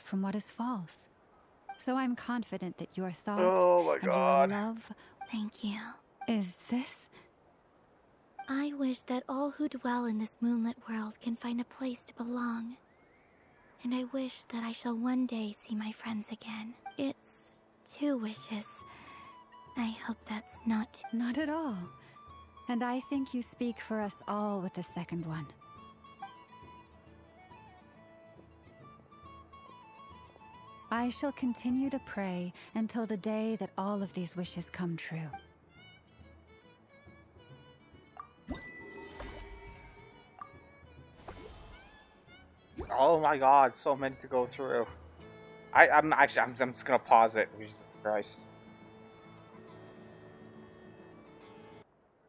from what is false. So I'm confident that your thoughts and your love... Thank you. Is this? I wish that all who dwell in this moonlit world can find a place to belong. And I wish that I shall one day see my friends again. It's 2 wishes. I hope that's not... Not at all. And I think you speak for us all with the second one. I shall continue to pray until the day that all of these wishes come true. Oh my god, so many to go through. I'm just gonna pause it. Jesus Christ.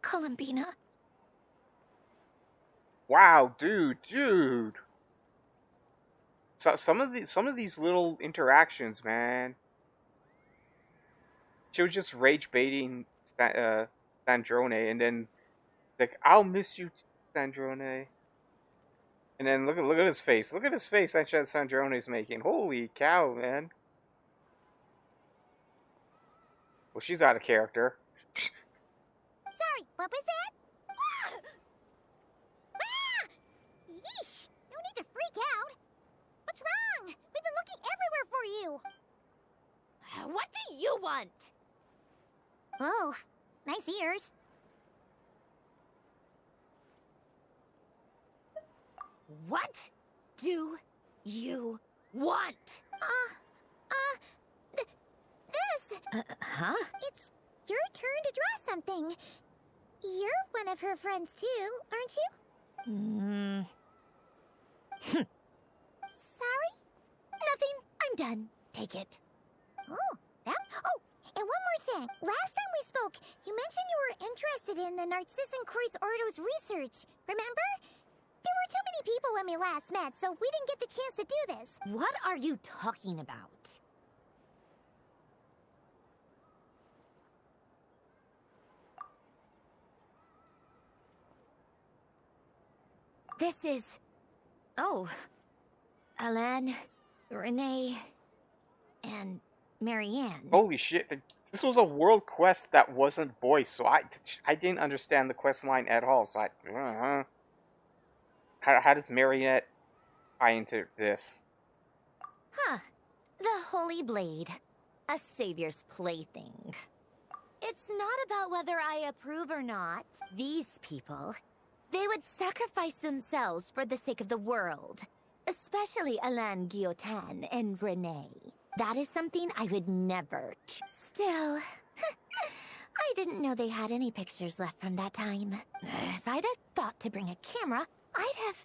Columbina. Wow, dude. So some of these little interactions, man. She was just rage baiting Sandrone, and then like, I'll miss you, Sandrone. And then look at his face. Look at his face that Sandrone's making. Holy cow, man. Well, she's out of character. Sorry, what was that? Ah! Yeesh! No need to freak out. What's wrong? We've been looking everywhere for you. What do you want? Oh, nice ears. What do you want? This. Huh? It's your turn to draw something. You're one of her friends too, aren't you? Sorry? Nothing. I'm done. Take it. Oh, that. Oh, and one more thing. Last time we spoke, you mentioned you were interested in the Narcissan Kreuz Ordo's research. Remember? There were too many people when we last met, so we didn't get the chance to do this. What are you talking about? This is... Oh. Alain, Renee, and Marianne. Holy shit. This was a world quest that wasn't voiced, so I didn't understand the quest line at all, so How does Mariette tie into this? Huh. The Holy Blade. A savior's plaything. It's not about whether I approve or not. These people, they would sacrifice themselves for the sake of the world. Especially Alain Guillotin and Renee. That is something I would never... Still, I didn't know they had any pictures left from that time. If I'd have thought to bring a camera, I'd have...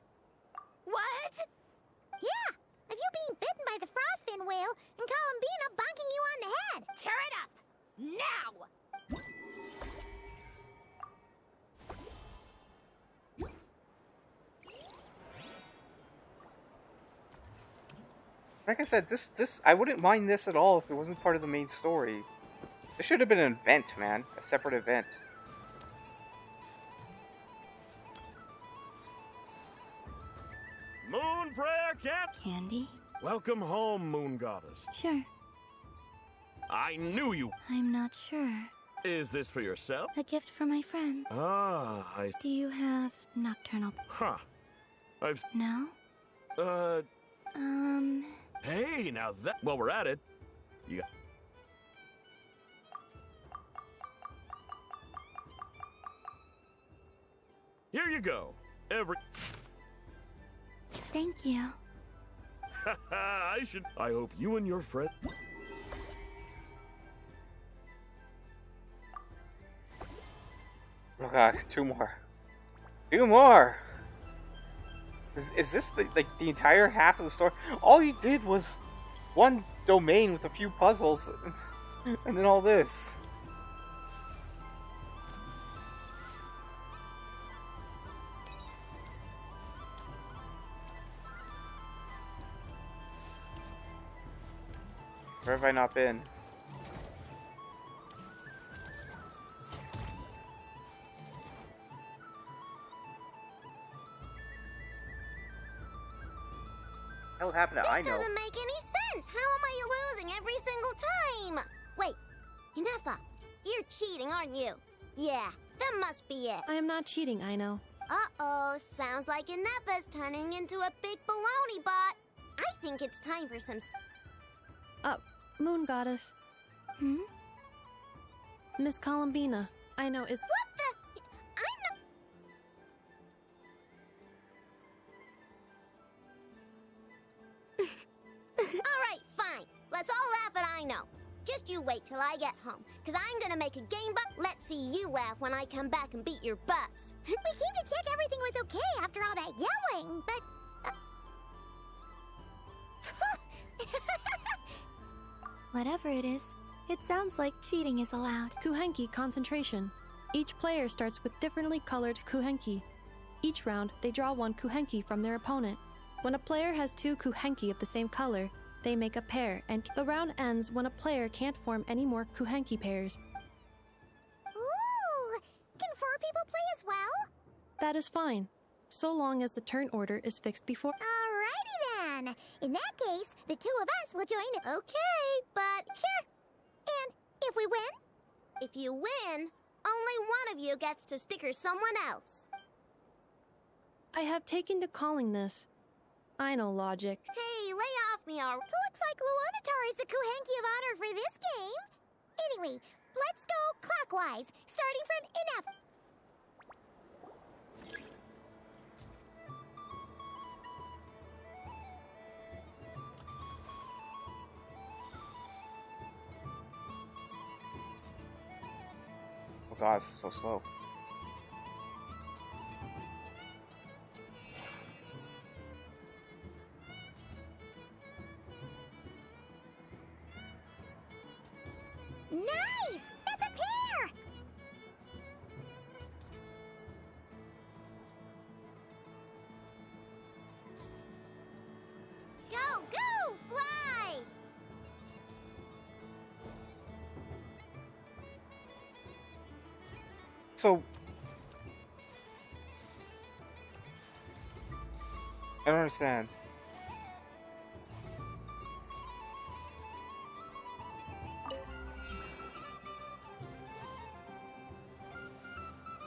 What? Yeah, of you being bitten by the frostfin whale and Columbina bonking you on the head. Tear it up! Now! Like I said, this I wouldn't mind this at all if it wasn't part of the main story. This should have been an event, man. A separate event. Moon Prayer Camp! Candy? Welcome home, Moon Goddess. Sure. I knew you. I'm not sure. Is this for yourself? A gift for my friend. Ah, Do you have nocturnal... Huh. I've... No? Hey, now that... While we're at it, you got... Here you go. Thank you. I hope you and your friend... Oh god, 2 more. 2 more! Is this the entire half of the story? All you did was one domain with a few puzzles, and then all this. Where have I not been? What happened to I know? This doesn't make any every single time! Wait, Inefa, you're cheating, aren't you? Yeah, that must be it. I am not cheating, Aino. Uh-oh, sounds like Inefa's turning into a big baloney bot. I think it's time for some... Moon Goddess. Hmm? Miss Columbina. Aino is... What the... I'm not... Alright, fine. Let's all laugh at I know. Just you wait till I get home, because I'm gonna make a game Let's see you laugh when I come back and beat your butts. We came to check everything was okay after all that yelling, but... Whatever it is, it sounds like cheating is allowed. Kuhenki concentration. Each player starts with differently colored kuhenki. Each round, they draw one kuhenki from their opponent. When a player has two kuhenki of the same color, they make a pair, and the round ends when a player can't form any more kuhenki pairs. Ooh! Can 4 people play as well? That is fine, so long as the turn order is fixed before. Alrighty then. In that case, the 2 of us will join. Okay, but sure. And if we win? If you win, only one of you gets to sticker someone else. I have taken to calling this. I know logic. Hey, lay off me, alright? Looks like Luonatar is the Kuhenki of honor for this game. Anyway, let's go clockwise, starting from Inef. Oh god, this is so slow. Nice! That's a pair! Go, go, fly! So I don't understand.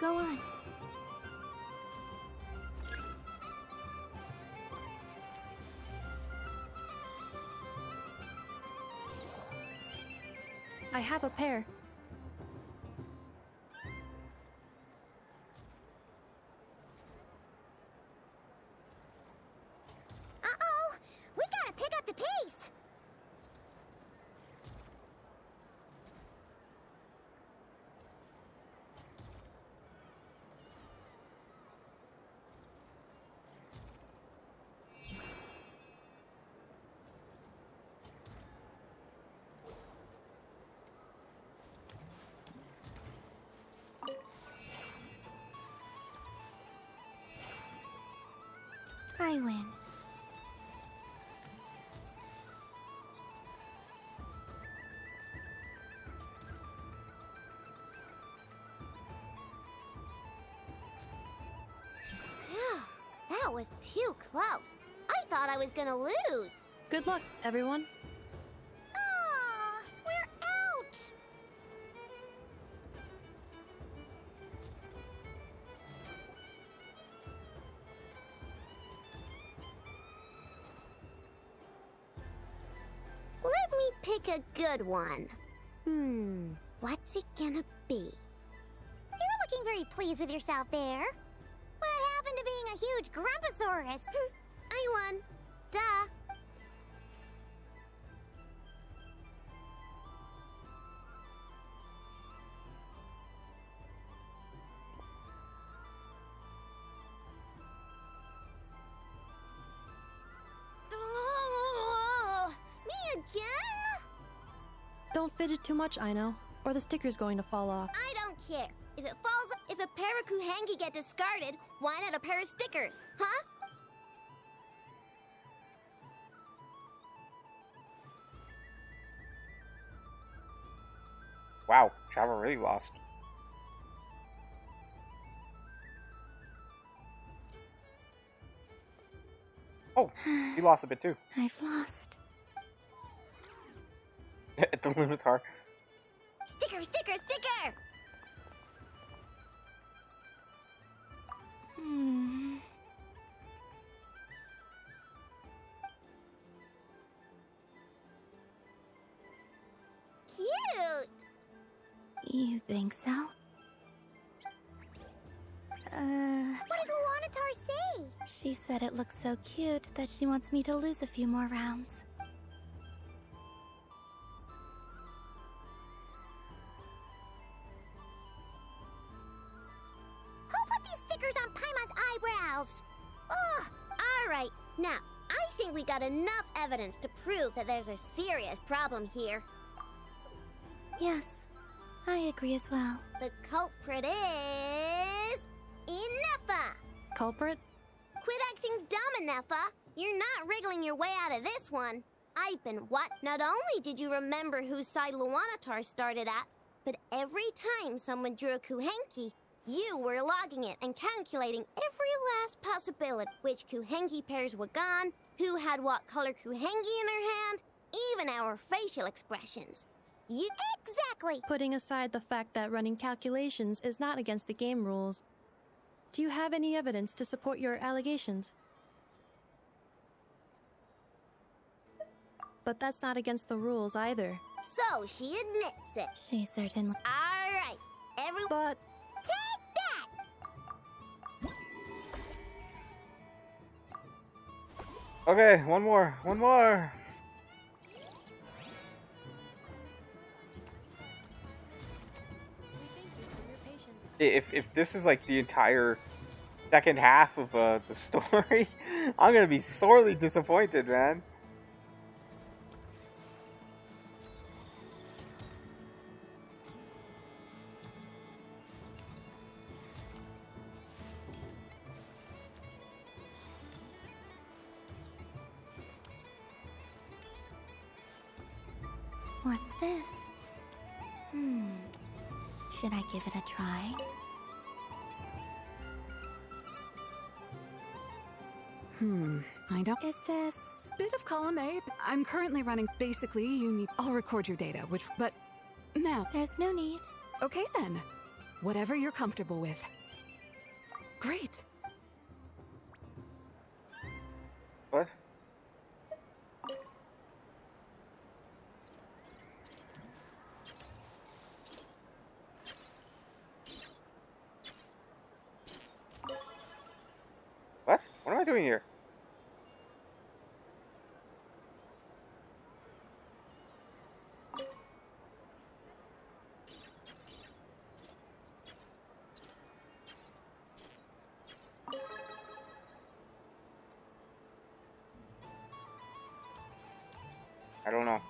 Go on. I have a pair. Uh-oh! We gotta pick up the pace! I win. Phew, that was too close. I thought I was gonna lose. Good luck, everyone. Aw, we're out! Let me pick a good one. What's it gonna be? You're looking very pleased with yourself there. What happened to being a huge Grumposaurus? I won. Duh. Oh, me again? Don't fidget too much, Aino, or the sticker's going to fall off. I don't care. If it falls, if a pair of Kuhenki get discarded, why not a pair of stickers, huh? Wow, Trevor really lost. Oh, he lost a bit too. I've lost. The Lunatar. Sticker, sticker, sticker! Cute! You think so? What did Luanatar say? She said it looks so cute that she wants me to lose a few more rounds. Who put these stickers on Paimon's eyebrows? Ugh! Alright, now, I think we got enough evidence to prove that there's a serious problem here. Yes, I agree as well. The culprit is... Ineffa! Culprit? Quit acting dumb, Ineffa! You're not wriggling your way out of this one. I've been what? Not only did you remember whose side Luanatar started at, but every time someone drew a Kuhenki, you were logging it and calculating every last possibility. Which Kuhenki pairs were gone, who had what color Kuhenki in their hand, even our facial expressions. You... Exactly! Putting aside the fact that running calculations is not against the game rules, do you have any evidence to support your allegations? But that's not against the rules either. So, she admits it. She certainly... Alright, everyone... But... Take that! Okay, one more. One more. If this is like the entire second half of the story, I'm gonna be sorely disappointed, man. What's this? Should I give it a try? I don't. Is this... Bit of column A. I'm currently running. Basically, you need. I'll record your data, but. Map. There's no need. Okay then. Whatever you're comfortable with. Great. What? What? What am I doing here? I don't know.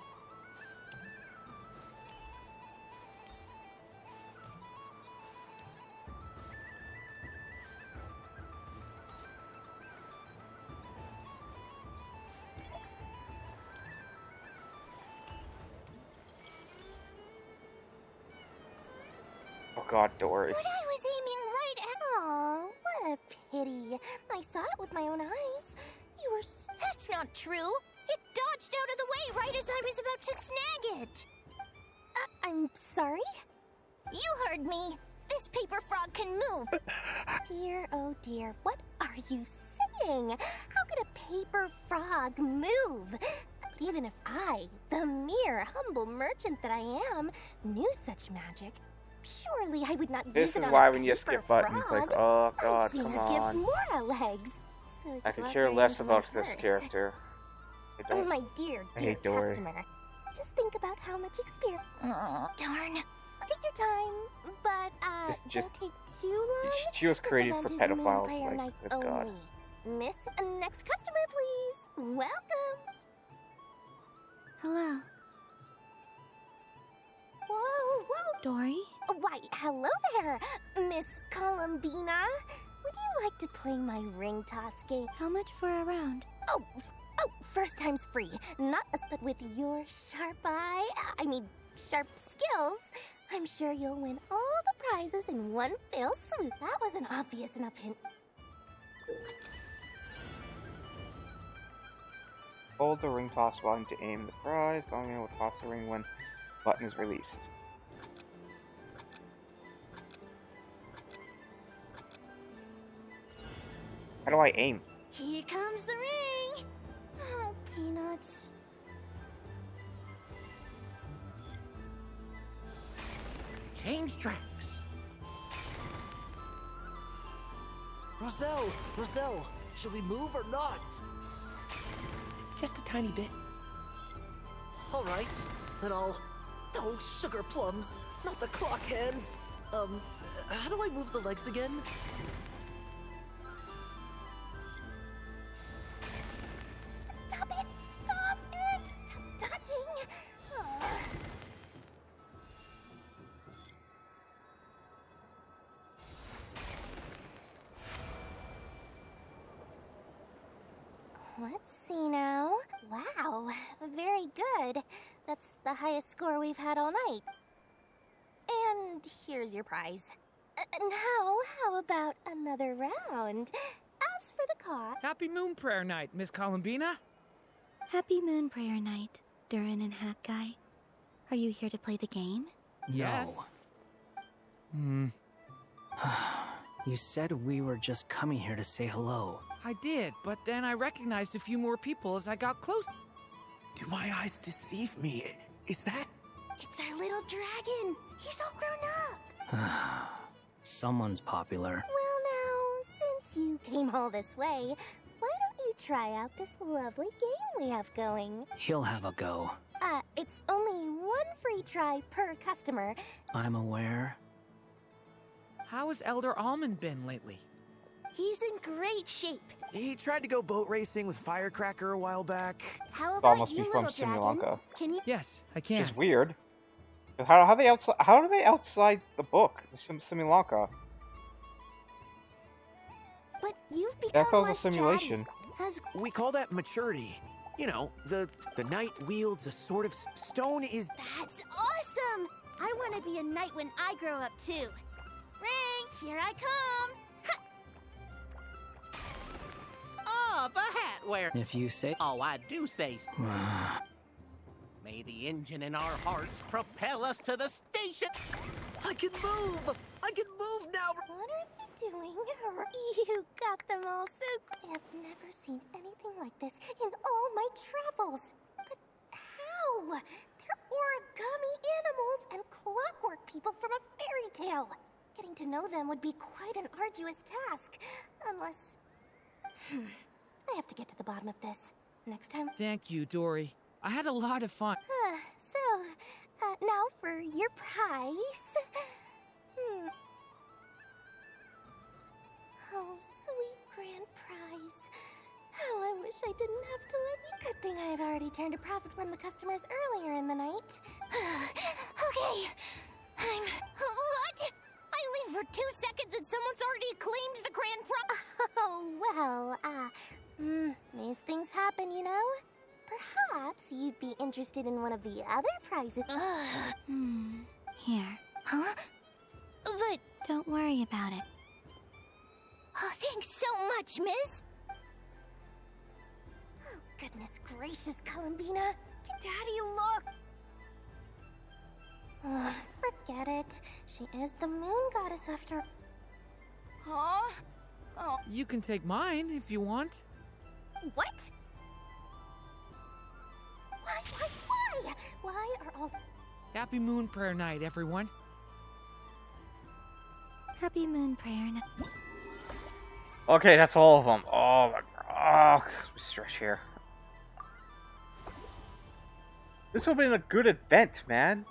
Oh God, Dory. But I was aiming right at... Aw, what a pity. I saw it with my own eyes. You were... That's not true. It dodged out of the way right as I was about to snag it. I'm sorry? You heard me. This paper frog can move. Dear, oh dear, what are you saying? How could a paper frog move? But even if I, the mere humble merchant that I am, knew such magic, surely I would not This use it is on why a when you paper skip buttons, it's like, frog. oh I'd God, sooner come give on. Mora legs. So I could go care right less into my about this purse. character. I Oh, don't. my dear, I dear hate Dory. customer. Just think about how much experience. Darn. Take your time, but Just- don't take too long. She was This created event for is Moon pedophiles. Prayer Like, Night good God. only. Miss, next customer, please. Welcome. Hello, Whoa, whoa. Dory? Why, hello there, Miss Columbina. Would you like to play my ring toss game? How much for a round? Oh, first time's free. Not us, but with your sharp eye, sharp skills, I'm sure you'll win all the prizes in one fell swoop. That was an obvious enough hint. Hold the ring toss button to aim the prize. Going will toss the ring when button is released. How do I aim? Here comes the ring! Oh, Peanuts. Change tracks. Roselle, should we move or not? Just a tiny bit. All right, then I'll... Oh, sugar plums, not the clock hands. How do I move the legs again? Stop it! Stop it! Stop dodging! Let's see now. Wow, very good. That's the highest score we've had all night. And here's your prize. Now, how about another round? As for the car... Happy Moon Prayer Night, Miss Columbina. Happy Moon Prayer Night, Durin and Hat Guy. Are you here to play the game? Yes. You said we were just coming here to say hello. I did, but then I recognized a few more people as I got close. Do my eyes deceive me? Is that... It's our little dragon. He's all grown up. Someone's popular. Well now, since you came all this way, why don't you try out this lovely game we have going? He'll have a go. It's only one free try per customer. I'm aware. How has Elder Almond been lately? He's in great shape. He tried to go boat racing with Firecracker a while back. How It about must you, be from little dragon? Simulanka. Can you... Yes, I can. Which is weird. How are they outside? How are they outside the book? It's from Simulanka. But you've become That's also a less simulation. chatty. As... We call that maturity. You know, the knight wields a sort of stone is... That's awesome! I want to be a knight when I grow up too. Ring, here I come! Oh, the hat wearer. If you say... Oh, I do say so. May the engine in our hearts propel us to the station. I can move! I can move now! What are they doing? You got them all so... I've never seen anything like this in all my travels. But how? They're origami animals and clockwork people from a fairy tale. Getting to know them would be quite an arduous task. Unless... I have to get to the bottom of this. Next time... Thank you, Dory. I had a lot of fun. Now for your prize. Oh, sweet grand prize. How I wish I didn't have to let you. Good thing I've already turned a profit from the customers earlier in the night. Okay. What? I leave for 2 seconds and someone's already claimed the grand prize. Oh, well, these things happen, you know? Perhaps you'd be interested in one of the other prizes. Here. Huh? But... Don't worry about it. Oh, thanks so much, miss. Oh, goodness gracious, Columbina. Daddy, look! Forget it. She is the moon goddess after... Huh? Oh. You can take mine if you want. What? Why? Why are all... Happy Moon Prayer Night, everyone. Happy Moon Prayer Night. Okay, that's all of them. Oh my god. Oh, stretch here. This would have been a good event, man.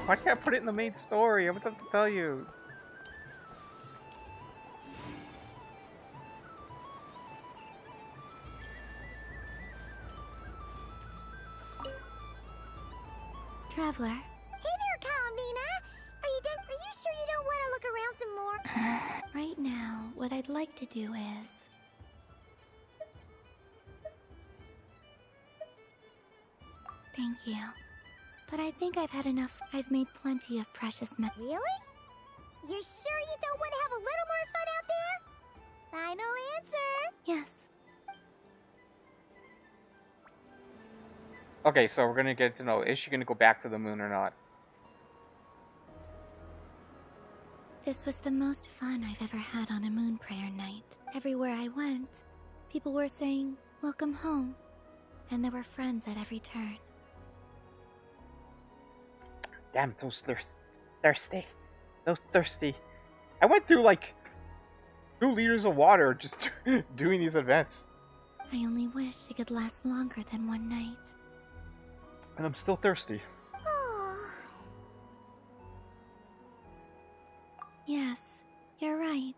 Why can't I put it in the main story? I'm about to tell you. Traveler. Hey there, Columbina. Are you done? Are you sure you don't want to look around some more? Right now, what I'd like to do is... Thank you. But I think I've had enough. I've made plenty of precious Really? You're sure you don't want to have a little more fun out there? Final answer. Yes. Okay, so we're gonna get to know, is she gonna go back to the moon or not? This was the most fun I've ever had on a moon prayer night. Everywhere I went, people were saying, "Welcome home," and there were friends at every turn. Damn, those thirsty. Those thirsty. I went through like 2 liters of water just doing these events. I only wish it could last longer than one night. And I'm still thirsty. Yes, you're right.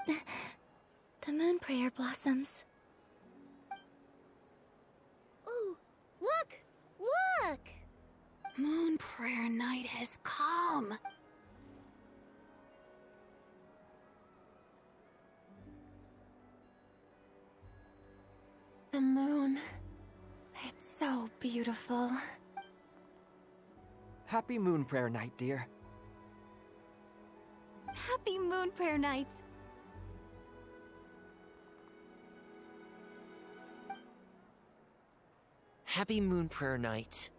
The moon prayer blossoms. Ooh, look! Look! Moon prayer night has come. The moon. It's so beautiful. Happy moon prayer night, dear. Happy moon prayer night. Happy moon prayer night.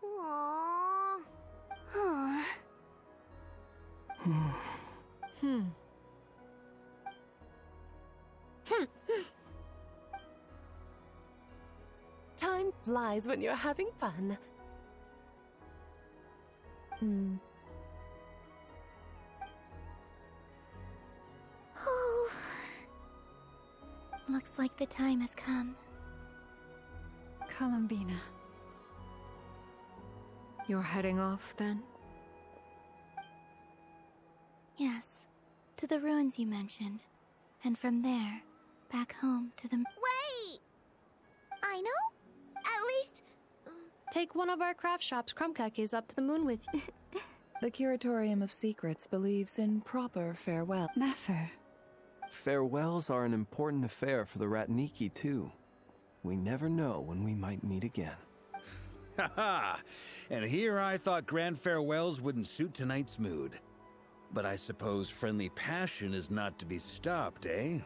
Aww. Huh. Time flies when you're having fun. Oh. Looks like the time has come. Columbina. You're heading off then? Yes, to the ruins you mentioned. And from there, back home to the... Wait! I know? At least... Take one of our craft shops Krumkakis up to the moon with you. The Curatorium of Secrets believes in proper farewell. Never. Farewells are an important affair for the Ratniki, too. We never know when we might meet again. Haha! And here I thought grand farewells wouldn't suit tonight's mood. But I suppose friendly passion is not to be stopped, eh? We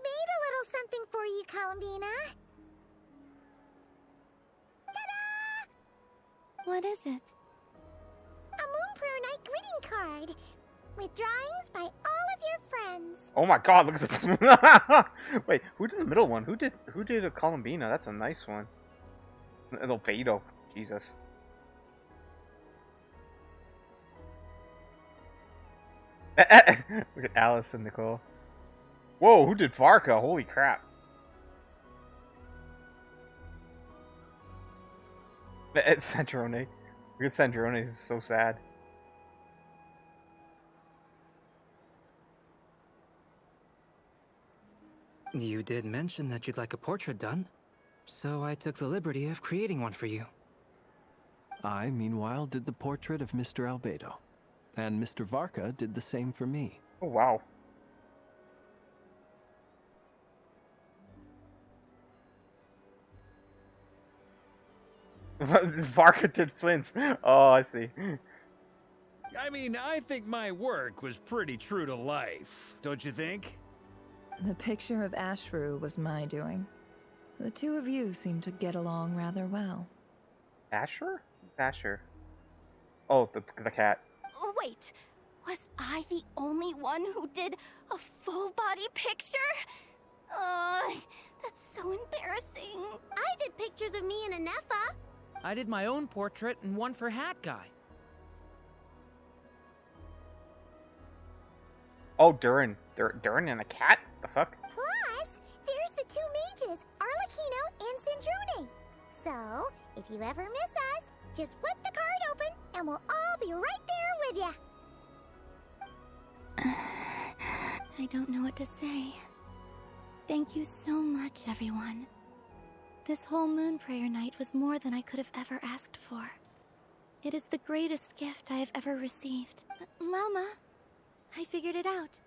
made a little something for you, Columbina. Ta-da! What is it? A Moon Prayer Night greeting card. With drawings by all of your friends. Oh my god, look at the... Wait, who did the middle one? Who did a Columbina? That's a nice one. An Albedo. Jesus. Look at Alice and Nicole. Whoa, who did Varka? Holy crap. It's Sandrone. Look at Sandrone, he's so sad. You did mention that you'd like a portrait done, so I took the liberty of creating one for you. I, meanwhile, did the portrait of Mr. Albedo, and Mr. Varka did the same for me. Oh, wow. Varka did Flint's. Oh, I see. I mean, I think my work was pretty true to life, don't you think? The picture of Ashru was my doing. The two of you seem to get along rather well. Asher? Asher. Oh, the cat. Wait, was I the only one who did a full body picture? That's so embarrassing. I did pictures of me and Anefa. I did my own portrait and one for Hat Guy. Oh, Durin. Durin and a cat? The fuck? Plus, there's the two mages, Arlecchino and Sandrone. So, if you ever miss us, just flip the card open and we'll all be right there with you. I don't know what to say. Thank you so much, everyone. This whole moon prayer night was more than I could have ever asked for. It is the greatest gift I have ever received. Lama, I figured it out.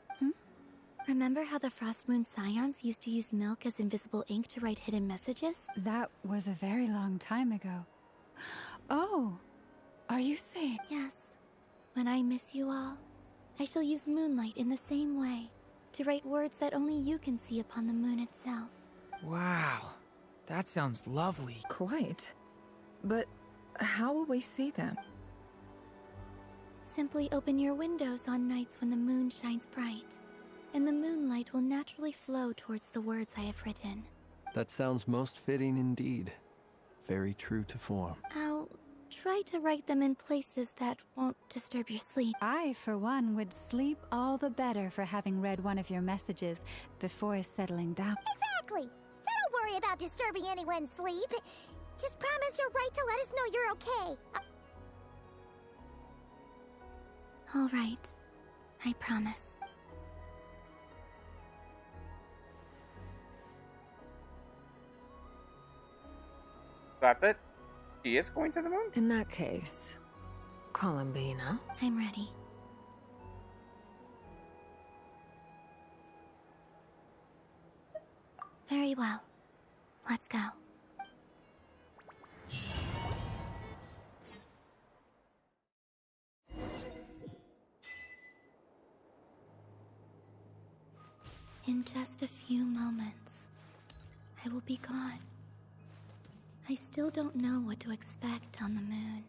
Remember how the Frost Moon Scions used to use milk as invisible ink to write hidden messages? That was a very long time ago. Oh, are you saying? Yes. When I miss you all, I shall use moonlight in the same way to write words that only you can see upon the moon itself. Wow, that sounds lovely. Quite. But how will we see them? Simply open your windows on nights when the moon shines bright, and the moonlight will naturally flow towards the words I have written. That sounds most fitting indeed. Very true to form. I'll try to write them in places that won't disturb your sleep. I, for one, would sleep all the better for having read one of your messages before settling down. Exactly. So don't worry about disturbing anyone's sleep. Just promise you're right to let us know you're okay. All right. I promise. That's it? She is going to the moon? In that case, Columbina. I'm ready. Very well. Let's go. In just a few moments, I will be gone. I still don't know what to expect on the moon.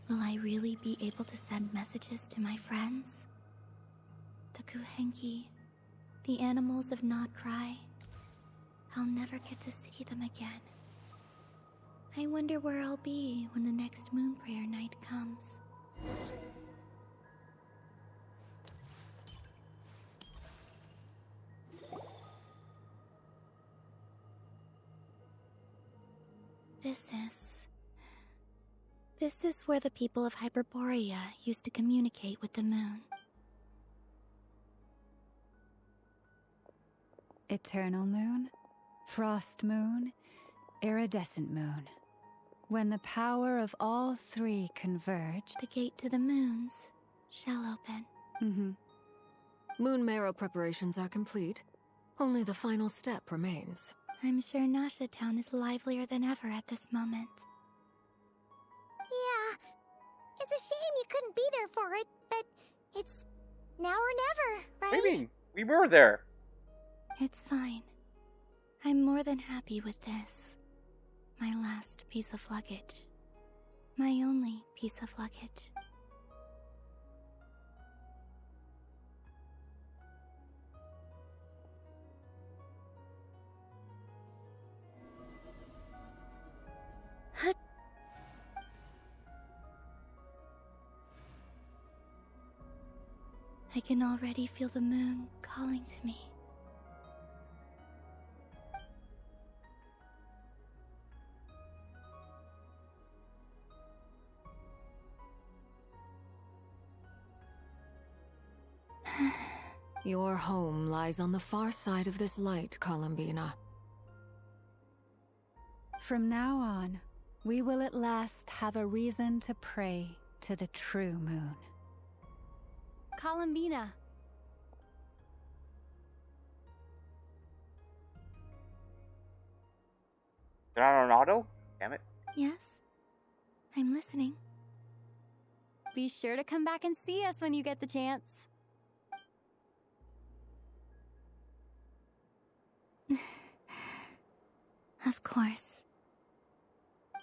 Will I really be able to send messages to my friends? The Kuhenki, the animals of Not Cry. I'll never get to see them again. I wonder where I'll be when the next moon prayer night comes. This is where the people of Hyperborea used to communicate with the moon. Eternal moon, frost moon, iridescent moon. When the power of all three converge, the gate to the moons shall open. Moon marrow preparations are complete. Only the final step remains. I'm sure Nasha Town is livelier than ever at this moment. Yeah, it's a shame you couldn't be there for it, but it's now or never, right? What do you mean? We were there. It's fine. I'm more than happy with this. My last piece of luggage. My only piece of luggage. I can already feel the moon calling to me. Your home lies on the far side of this light, Columbina. From now on, we will at last have a reason to pray to the true moon. Columbina. Is that on auto? Damn it. Yes? I'm listening. Be sure to come back and see us when you get the chance. Of course.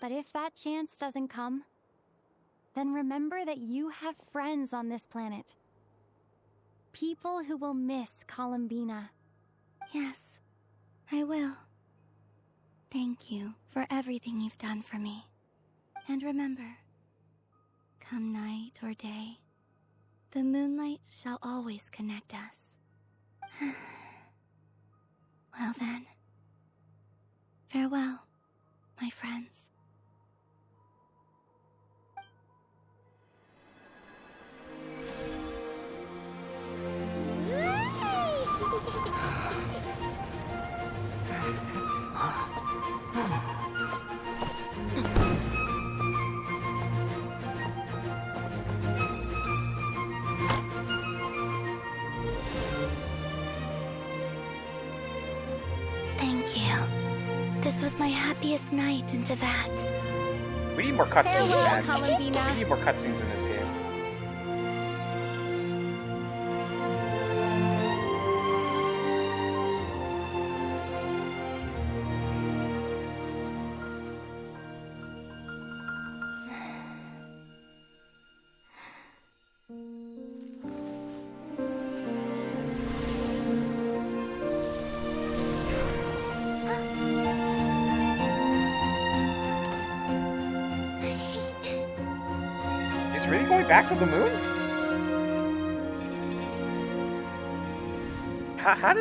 But if that chance doesn't come, then remember that you have friends on this planet. People who will miss Columbina. Yes, I will. Thank you for everything you've done for me. And remember, come night or day, the moonlight shall always connect us. Well then, farewell, my friends. This was my happiest night in Tevat. We need more cutscenes, man. Columbina. We need more cutscenes in this game. It's really going back to the moon? How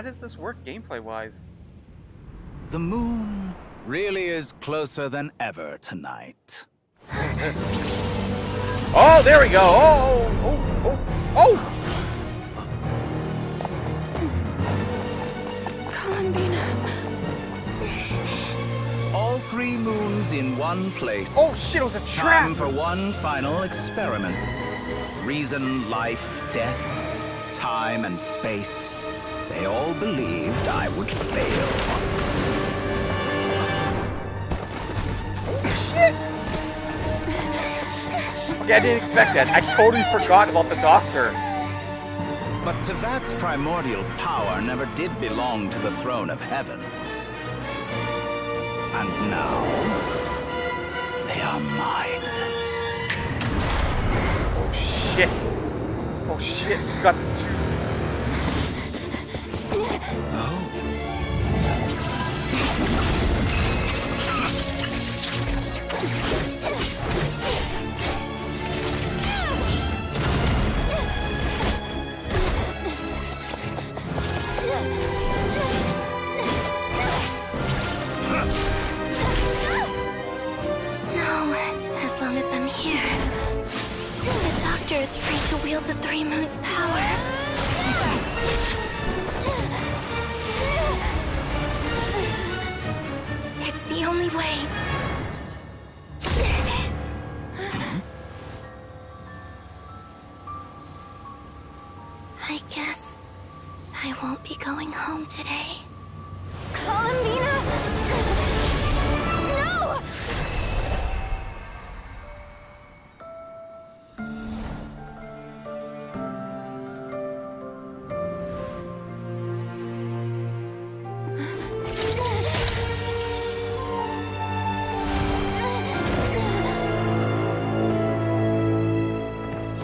does this work gameplay wise? The moon really is closer than ever tonight. Oh, there we go. Oh. Columbina. All 3 moons in one place. Oh shit, it was a trap. Time for one final experiment. Reason, life, death, time, and space. They all believed I would fail. Okay, I didn't expect that. I totally forgot about the doctor. But Tevat's primordial power never did belong to the throne of heaven. And now, they are mine. Oh shit, he's got the 2. Oh. No, as long as I'm here. The Doctor is free to wield the 3 moons' power. It's the only way. I guess I won't be going home today. Columbina! No!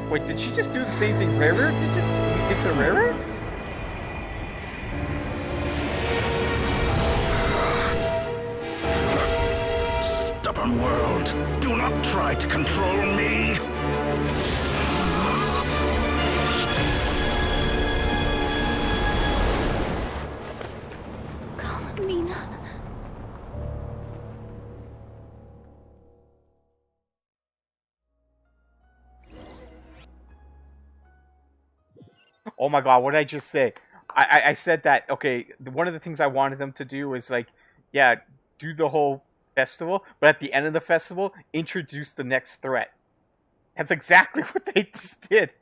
Wait, did she just do the same thing Rara did to Rara? Stubborn world, do not try to control me. Columbina. Oh my god, what did I just say? I said that, okay, one of the things I wanted them to do is, like, yeah, do the whole festival, but at the end of the festival, introduce the next threat. That's exactly what they just did.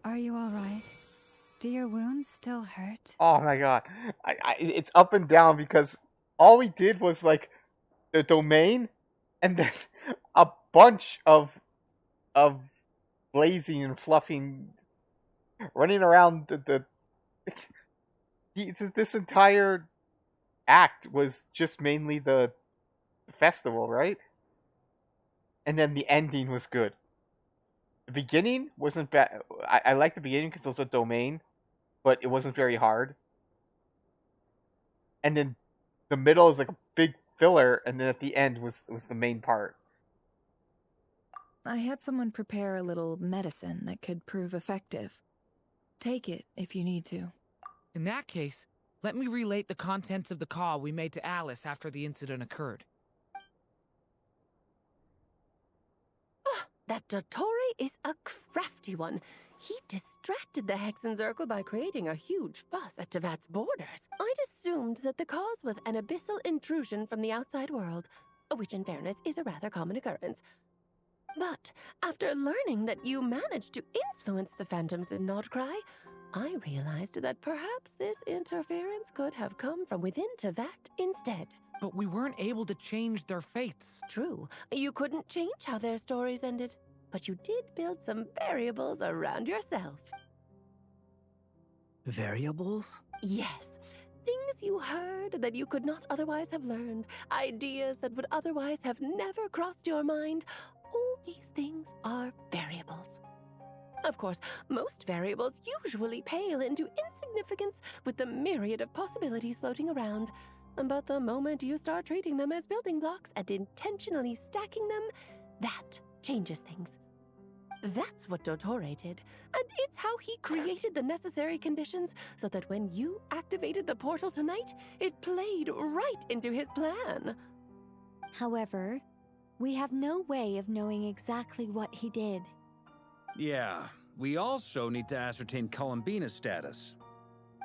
Are you alright? Do your wounds still hurt? Oh my god. It's up and down because all we did was, like, the domain, and then a bunch of blazing and fluffing, running around this entire act was just mainly the festival, right? And then the ending was good. The beginning wasn't bad. I liked the beginning because it was a domain, but it wasn't very hard. And then the middle is like a big filler, and then at the end was the main part. I had someone prepare a little medicine that could prove effective. Take it if you need to. In that case, let me relate the contents of the call we made to Alice after the incident occurred. That Dottore is a crafty one. He distracted the Hexenzirkel by creating a huge fuss at Tevat's borders. I'd assumed that the cause was an abyssal intrusion from the outside world, which in fairness is a rather common occurrence. But after learning that you managed to influence the phantoms in Nordcry, I realized that perhaps this interference could have come from within Tevat instead. But we weren't able to change their fates. True, you couldn't change how their stories ended, but you did build some variables around yourself. Variables? Yes. Things you heard that you could not otherwise have learned. Ideas that would otherwise have never crossed your mind. All these things are variables. Of course, most variables usually pale into insignificance with the myriad of possibilities floating around. But the moment you start treating them as building blocks and intentionally stacking them, that changes things. That's what Dottore did, and it's how he created the necessary conditions so that when you activated the portal tonight, it played right into his plan. However, we have no way of knowing exactly what he did. Yeah, we also need to ascertain Columbina's status.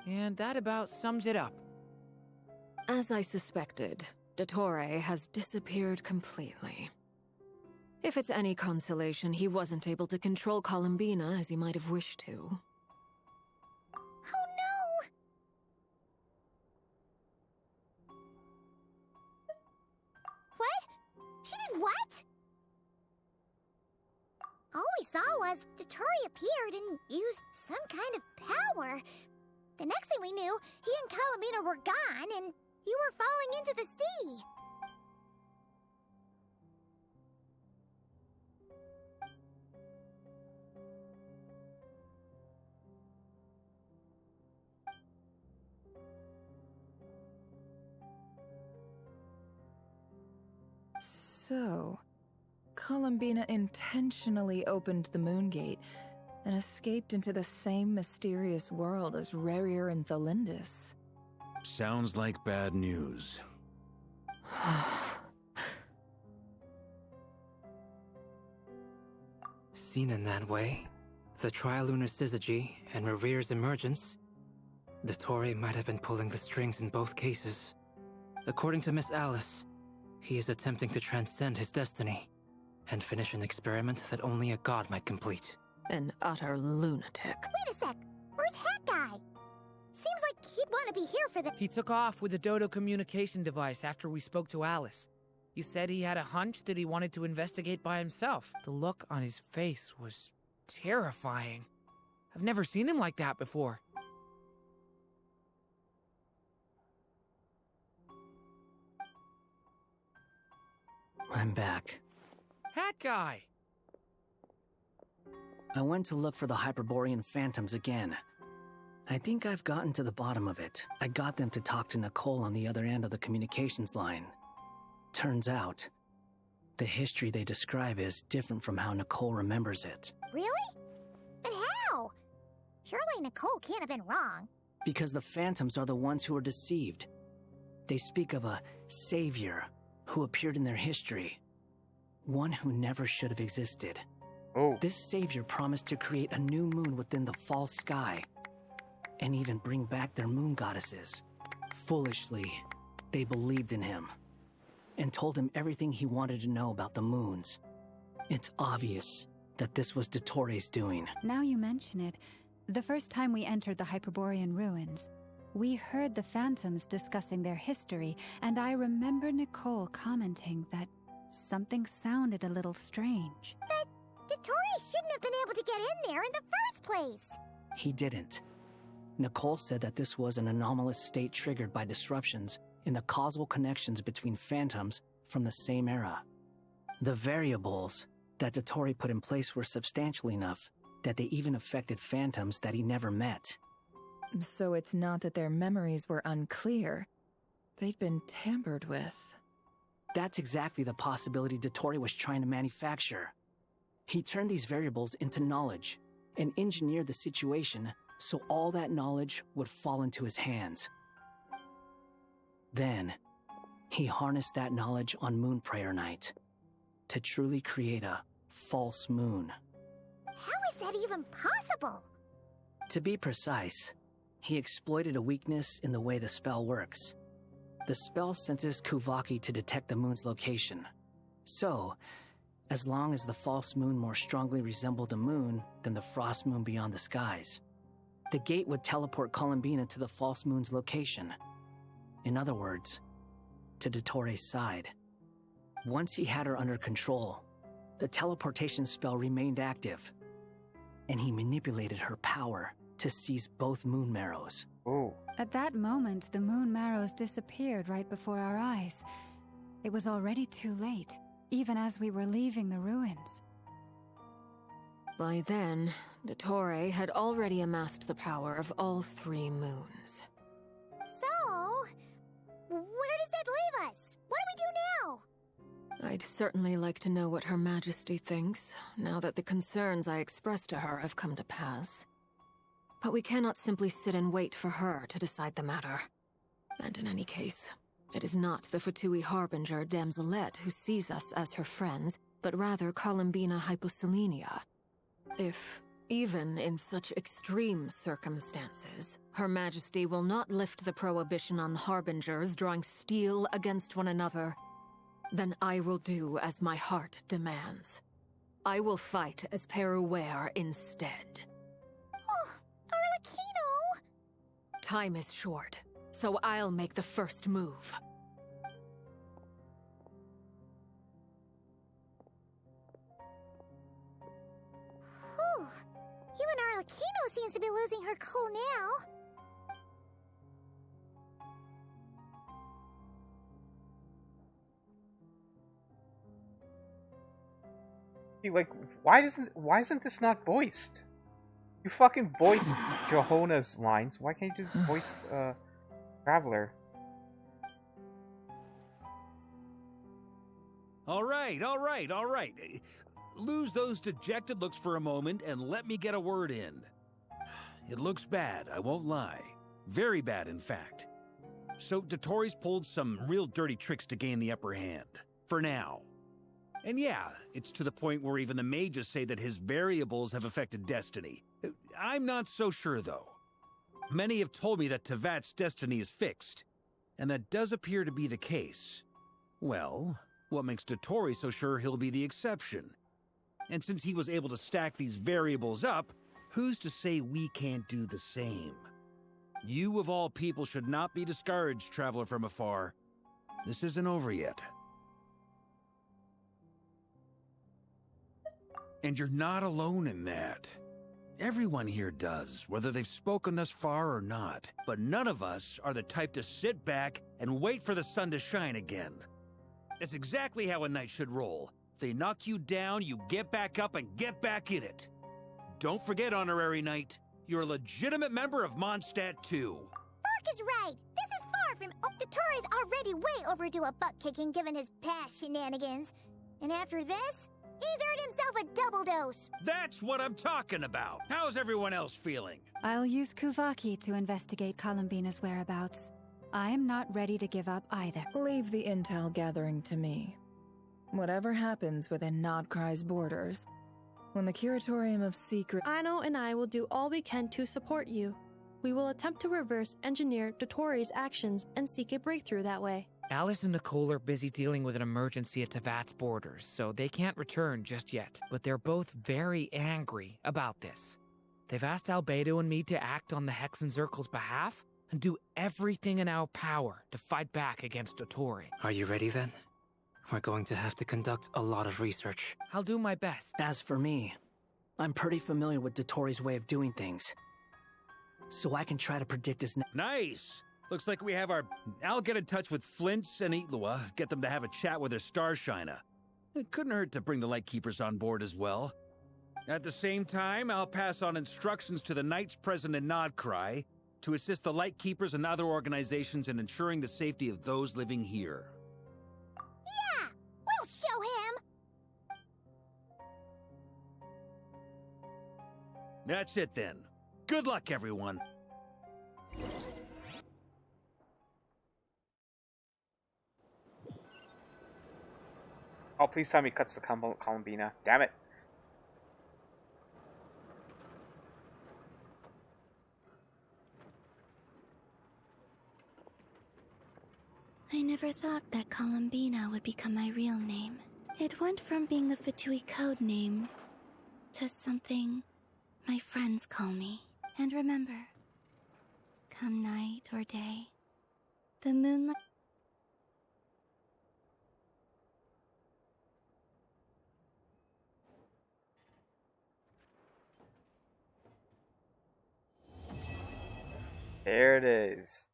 And that about sums it up. As I suspected, Dottore has disappeared completely. If it's any consolation, he wasn't able to control Columbina as he might have wished to. Oh no! What? She did what? All we saw was Dottore appeared and used some kind of power. The next thing we knew, he and Columbina were gone and you were falling into the sea. So, Columbina intentionally opened the Moon Gate and escaped into the same mysterious world as Rarier and Thalindis. Sounds like bad news. Seen in that way, the Trilunar Syzygy and Revere's emergence, Dottore might have been pulling the strings in both cases. According to Miss Alice, he is attempting to transcend his destiny and finish an experiment that only a god might complete. An utter lunatic. Wait a sec, where's Hat Guy? Seems like he'd want to be here for the— He took off with the Dodo communication device after we spoke to Alice. He said he had a hunch that he wanted to investigate by himself. The look on his face was terrifying. I've never seen him like that before. I'm back. Hat Guy! I went to look for the Hyperborean phantoms again. I think I've gotten to the bottom of it. I got them to talk to Nicole on the other end of the communications line. Turns out, the history they describe is different from how Nicole remembers it. Really? But how? Surely Nicole can't have been wrong. Because the phantoms are the ones who are deceived. They speak of a savior who appeared in their history. One who never should have existed. Oh. This savior promised to create a new moon within the false sky, and even bring back their moon goddesses. Foolishly, they believed in him, and told him everything he wanted to know about the moons. It's obvious that this was Dottore's doing. Now you mention it, the first time we entered the Hyperborean ruins, we heard the phantoms discussing their history, and I remember Nicole commenting that something sounded a little strange. But Dottore shouldn't have been able to get in there in the first place. He didn't. Nicole said that this was an anomalous state triggered by disruptions in the causal connections between phantoms from the same era. The variables that Dottore put in place were substantial enough that they even affected phantoms that he never met. So it's not that their memories were unclear. They'd been tampered with. That's exactly the possibility Dottore was trying to manufacture. He turned these variables into knowledge and engineered the situation so all that knowledge would fall into his hands. Then, he harnessed that knowledge on Moon Prayer Night to truly create a false moon. How is that even possible? To be precise, he exploited a weakness in the way the spell works. The spell senses Kuvaki to detect the moon's location. So, as long as the false moon more strongly resembled the moon than the frost moon beyond the skies, The gate would teleport Columbina to the false moon's location. In other words, to Dottoro's side. Once he had her under control, the teleportation spell remained active, and he manipulated her power to seize both moon marrows. Oh. At that moment, the moon marrows disappeared right before our eyes. It was already too late, even as we were leaving the ruins. By then, Dottore had already amassed the power of all 3 moons. So, where does that leave us? What do we do now? I'd certainly like to know what Her Majesty thinks, now that the concerns I expressed to her have come to pass. But we cannot simply sit and wait for her to decide the matter. And in any case, it is not the Fatui Harbinger Damselette who sees us as her friends, but rather Columbina Hyposelenia. If, even in such extreme circumstances, Her Majesty will not lift the prohibition on Harbingers drawing steel against one another, then I will do as my heart demands. I will fight as Peruware instead. Oh, Arlecchino! Time is short, so I'll make the first move. Whew. Even Arlecchino seems to be losing her cool now. See, like, why isn't this not voiced? You fucking voiced Johanna's lines. Why can't you just voice Traveler? All right. Lose those dejected looks for a moment and let me get a word in. It looks bad, I won't lie. Very bad, in fact. So Dottori's pulled some real dirty tricks to gain the upper hand. For now. And yeah, it's to the point where even the mages say that his variables have affected destiny. I'm not so sure, though. Many have told me that Tevat's destiny is fixed, and that does appear to be the case. Well, what makes Dottori so sure he'll be the exception? And since he was able to stack these variables up, who's to say we can't do the same? You of all people should not be discouraged, traveler from afar. This isn't over yet. And you're not alone in that. Everyone here does, whether they've spoken thus far or not. But none of us are the type to sit back and wait for the sun to shine again. That's exactly how a knight should roll. If they knock you down, you get back up and get back in it. Don't forget, Honorary Knight, you're a legitimate member of Mondstadt too. Mark is right. This is far from... Oh, Dottoro's already way overdue a butt-kicking given his past shenanigans. And after this... he's earned himself a double dose. That's what I'm talking about. How's everyone else feeling? I'll use Kuvaki to investigate Columbina's whereabouts. I am not ready to give up either. Leave the intel gathering to me. Whatever happens within Nodcry's borders, when the Curatorium of Secret... Aino and I will do all we can to support you. We will attempt to reverse engineer Dottoro's actions and seek a breakthrough that way. Alice and Nicole are busy dealing with an emergency at Tevat's borders, so they can't return just yet. But they're both very angry about this. They've asked Albedo and me to act on the Hexenzirkel's behalf and do everything in our power to fight back against Dottori. Are you ready then? We're going to have to conduct a lot of research. I'll do my best. As for me, I'm pretty familiar with Dottori's way of doing things, so I can try to predict his... Nice! Looks like we have our... I'll get in touch with Flint's and Itlua, get them to have a chat with their Starshiner. It couldn't hurt to bring the Lightkeepers on board as well. At the same time, I'll pass on instructions to the Knights present in Nodcry to assist the Lightkeepers and other organizations in ensuring the safety of those living here. Yeah! We'll show him! That's it then. Good luck, everyone. Oh, please tell me he cuts the Columbina. Damn it. I never thought that Columbina would become my real name. It went from being a Fatui code name to something my friends call me. And remember, come night or day, the moonlight... There it is.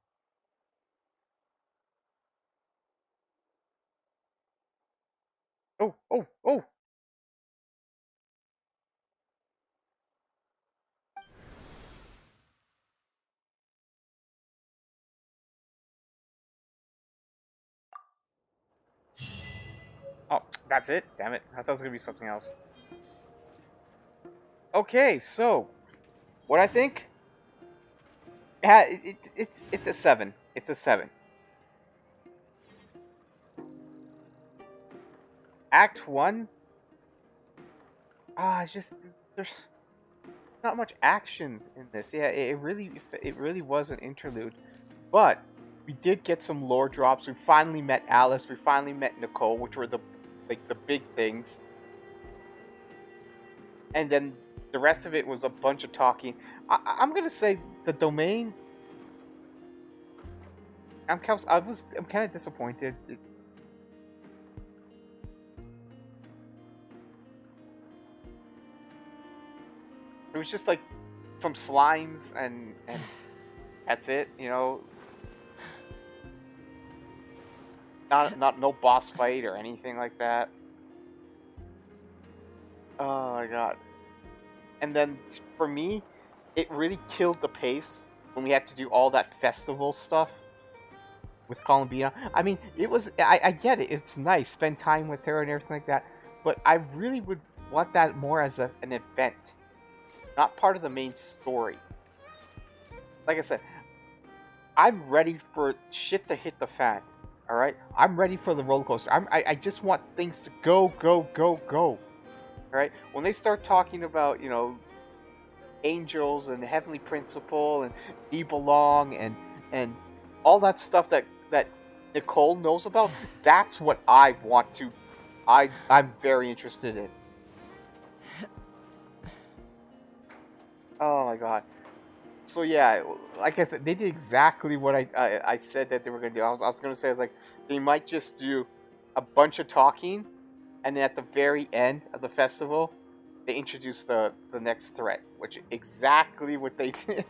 Oh, oh, oh! Oh, that's it? Damn it. I thought it was gonna be something else. Okay, so what I think? Yeah, it's a 7. It's a 7. Act 1? It's just there's not much action in this. Yeah, it really was an interlude. But we did get some lore drops. We finally met Alice. We finally met Nicole, which were the big things. And then the rest of it was a bunch of talking. I'm gonna say the domain. I'm kind of disappointed. It was just like some slimes and that's it. You know, not no boss fight or anything like that. Oh my god. And then for me, it really killed the pace when we had to do all that festival stuff with Columbina. I mean, it was I get it. It's nice, spend time with her and everything like that. But I really would want that more as an event, not part of the main story. Like I said, I'm ready for shit to hit the fan. All right, I'm ready for the roller coaster. I just want things to go, go, go, go. All right, when they start talking about angels and the heavenly principle and we belong and all that stuff that Nicole knows about, that's what I want to. I'm very interested in. Oh my god. So yeah, like I said, they did exactly what I said that they were going to do. I was going to say, I was like, they might just do a bunch of talking, and then at the very end of the festival, they introduce the next threat, which is exactly what they did.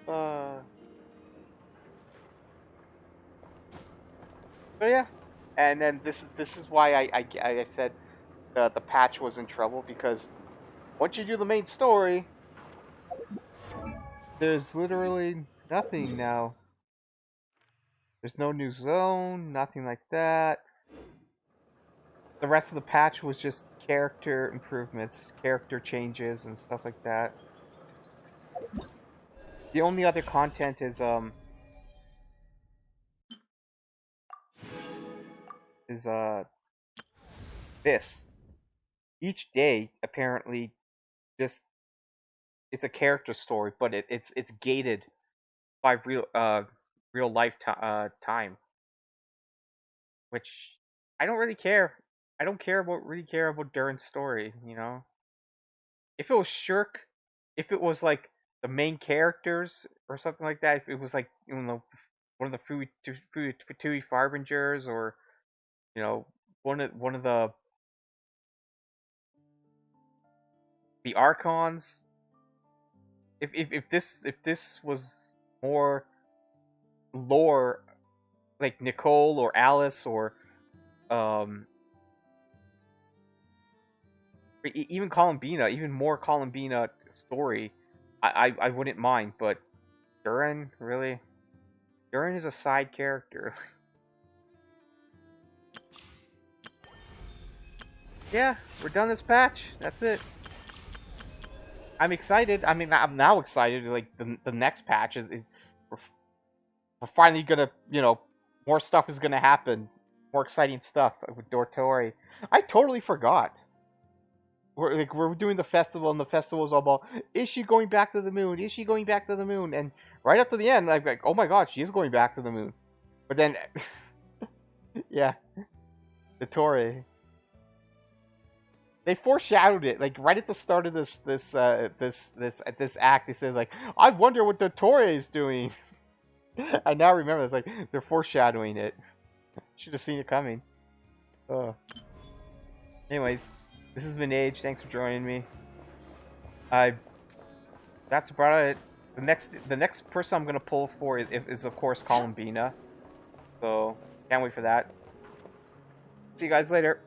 So yeah, and then this is why I said the patch was in trouble, because once you do the main story, there's literally nothing now. There's no new zone, nothing like that. The rest of the patch was just character improvements, character changes, and stuff like that. The only other content is this. Each day apparently just it's a character story, but it's gated by real life time, which I don't really care. I don't really care about Durin's story. If it was Shirk, if it was like the main characters or something like that, if it was like one of the Fatui Farbingers, or one of the Archons. If this was more lore, like Nicole or Alice or even Columbina, even more Columbina story, I wouldn't mind. But Durin, really? Durin is a side character. Yeah, we're done this patch. That's it. I'm excited. I mean, I'm now excited. Like the next patch is we're finally gonna, more stuff is gonna happen. More exciting stuff with Dortori. I totally forgot. We're doing the festival, and the festival is all about, is she going back to the moon? Is she going back to the moon? And right up to the end, I'm like, oh my god, she is going back to the moon. But then, yeah, Dortori. They foreshadowed it, like right at the start of this act. They said like, "I wonder what Dottore is doing." I now remember. It's like they're foreshadowing it. Should have seen it coming. Anyways, this has been Age. Thanks for joining me. That's about it. The next person I'm gonna pull for is of course Columbina. So can't wait for that. See you guys later.